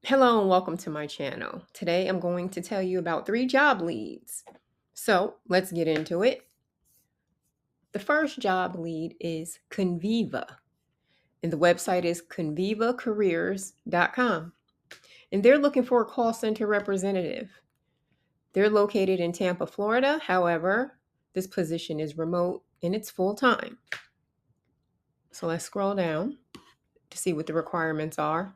Hello and welcome to my channel. Today I'm going to tell you about 3 job leads. So let's get into it. The first job lead is Conviva, and the website is convivacareers.com. And they're looking for a call center representative. They're located in Tampa, Florida. However, this position is remote and it's full time. So let's scroll down to see what the requirements are.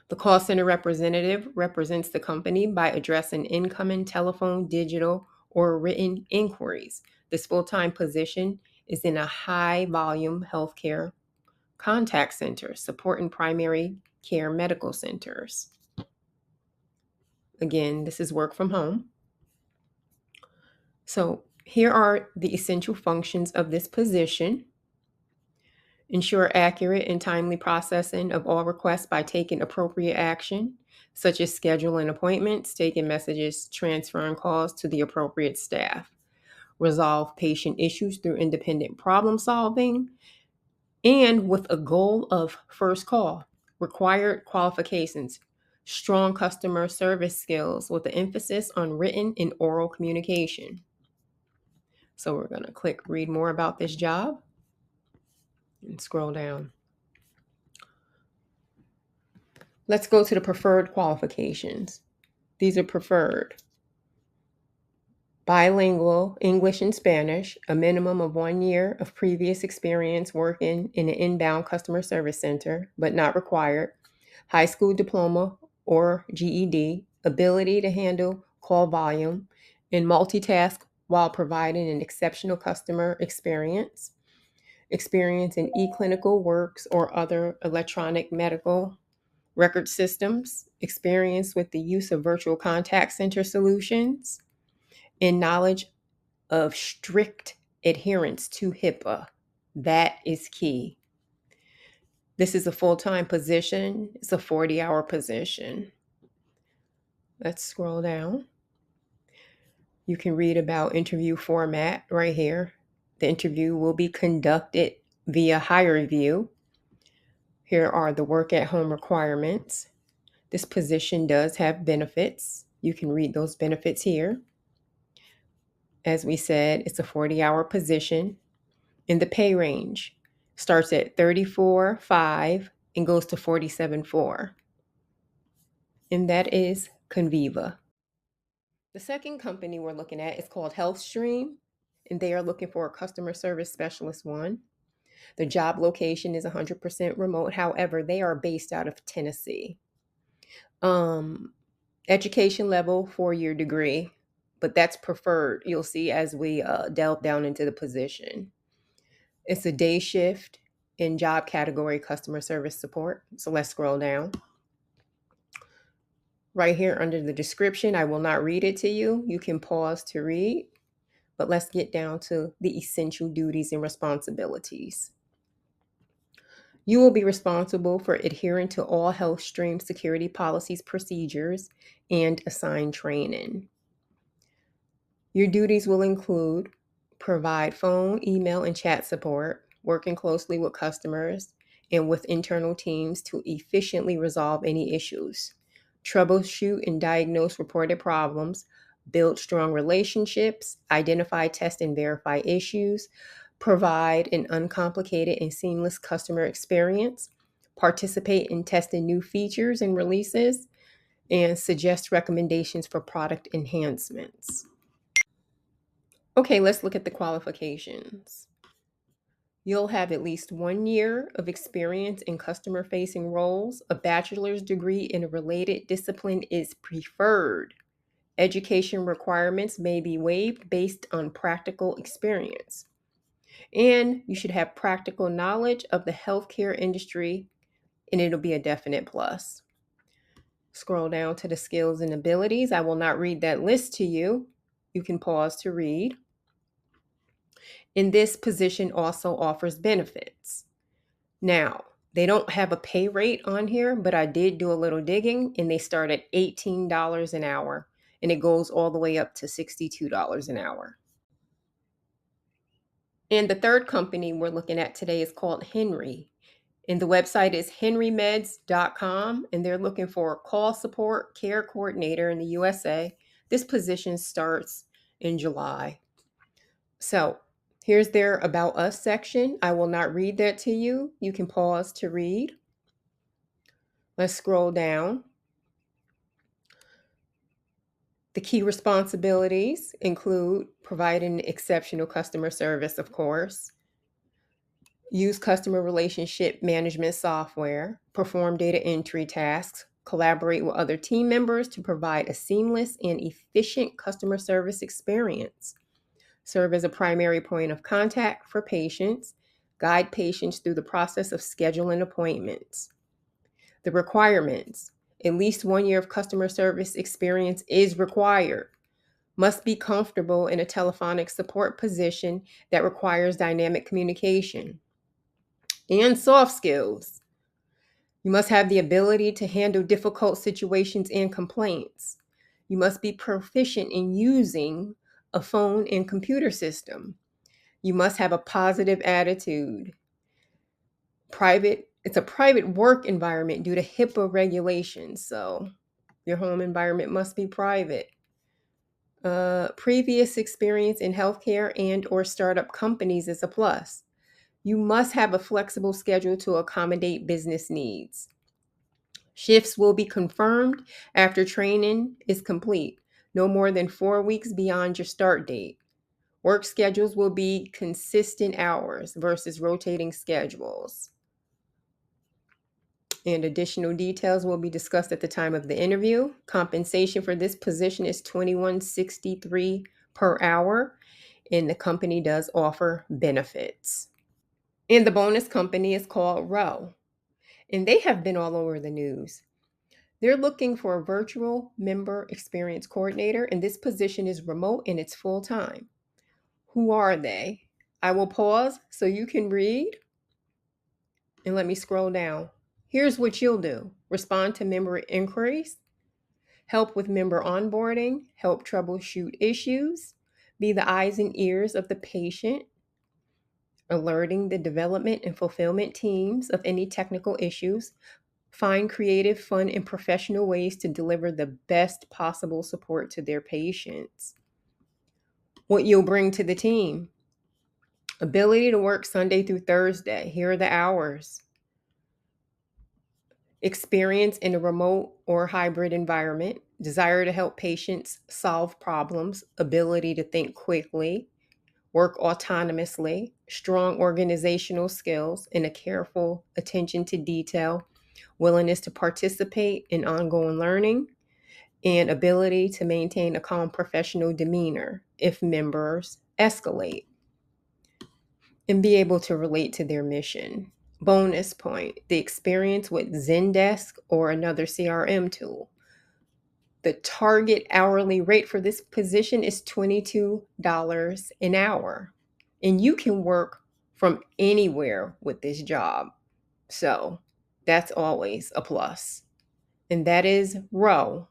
The call center representative represents the company by addressing incoming telephone, digital, or written inquiries. This full time position is in a high volume healthcare contact center supporting primary care medical centers. Again, this is work from home. So, here are the essential functions of this position. Ensure accurate and timely processing of all requests by taking appropriate action, such as scheduling appointments, taking messages, transferring calls to the appropriate staff. Resolve patient issues through independent problem solving and with a goal of first call. Required qualifications: strong customer service skills with an emphasis on written and oral communication. So we're going to click read more about this job and scroll down. Let's go to the preferred qualifications. These are preferred: bilingual English and Spanish, a minimum of 1 year of previous experience working in an inbound customer service center, but not required, high school diploma or GED, ability to handle call volume and multitask while providing an exceptional customer experience, experience in eClinical Works or other electronic medical record systems, experience with the use of virtual contact center solutions, and knowledge of strict adherence to HIPAA. That is key. This is a full-time position. It's a 40-hour position. Let's scroll down. You can read about interview format right here. The interview will be conducted via HireVue. Here are the work at home requirements. This position does have benefits. You can read those benefits here. As we said, it's a 40-hour position, and the pay range starts at $34,500 and goes to $47,400. And that is Conviva. The second company we're looking at is called HealthStream, and they are looking for a customer service specialist one. The job location is 100% remote. However, they are based out of Tennessee. Education level, 4-year degree, but that's preferred. You'll see as we delve down into the position. It's a day shift in job category customer service support. So let's scroll down. Right here under the description, I will not read it to you. You can pause to read, but let's get down to the essential duties and responsibilities. You will be responsible for adhering to all HealthStream security policies, procedures, and assigned training. Your duties will include provide phone, email, and chat support, working closely with customers and with internal teams to efficiently resolve any issues, troubleshoot and diagnose reported problems, build strong relationships, identify, test, and verify issues, provide an uncomplicated and seamless customer experience, participate in testing new features and releases, and suggest recommendations for product enhancements. Okay, let's look at the qualifications. You'll have at least 1 year of experience in customer-facing roles. A bachelor's degree in a related discipline is preferred. Education requirements may be waived based on practical experience. And you should have practical knowledge of the healthcare industry, and it'll be a definite plus. Scroll down to the skills and abilities. I will not read that list to you. You can pause to read. And this position also offers benefits. Now, they don't have a pay rate on here, but I did do a little digging, and they start at $18 an hour, and it goes all the way up to $62 an hour. And the third company we're looking at today is called Henry, And the website is henrymeds.com, and they're looking for a call support care coordinator in the USA. This position starts in July. So here's their About Us section. I will not read that to you. You can pause to read. Let's scroll down. The key responsibilities include providing exceptional customer service, of course, use customer relationship management software, perform data entry tasks, collaborate with other team members to provide a seamless and efficient customer service experience, serve as a primary point of contact for patients, guide patients through the process of scheduling appointments. The requirements: at least 1 year of customer service experience is required. Must be comfortable in a telephonic support position that requires dynamic communication. And soft skills: you must have the ability to handle difficult situations and complaints. You must be proficient in using a phone and computer system. You must have a positive attitude. It's a private work environment due to HIPAA regulations, so your home environment must be private. Previous experience in healthcare and or startup companies is a plus. You must have a flexible schedule to accommodate business needs. Shifts will be confirmed after training is complete, no more than 4 weeks beyond your start date. Work schedules will be consistent hours versus rotating schedules. And additional details will be discussed at the time of the interview. Compensation for this position is $21.63 per hour, and the company does offer benefits. And the bonus company is called Row, and they have been all over the news. They're looking for a virtual member experience coordinator, and this position is remote and it's full time. Who are they? I will pause so you can read, and let me scroll down. Here's what you'll do: respond to member inquiries, help with member onboarding, help troubleshoot issues, be the eyes and ears of the patient, alerting the development and fulfillment teams of any technical issues, find creative, fun, and professional ways to deliver the best possible support to their patients. What you'll bring to the team: ability to work Sunday through Thursday. Here are the hours. Experience in a remote or hybrid environment, desire to help patients solve problems, ability to think quickly, work autonomously, strong organizational skills, and a careful attention to detail, willingness to participate in ongoing learning, and ability to maintain a calm professional demeanor if members escalate, and be able to relate to their mission. Bonus point: the experience with Zendesk or another CRM tool. The target hourly rate for this position is $22 an hour. And you can work from anywhere with this job. So that's always a plus. And that is Row.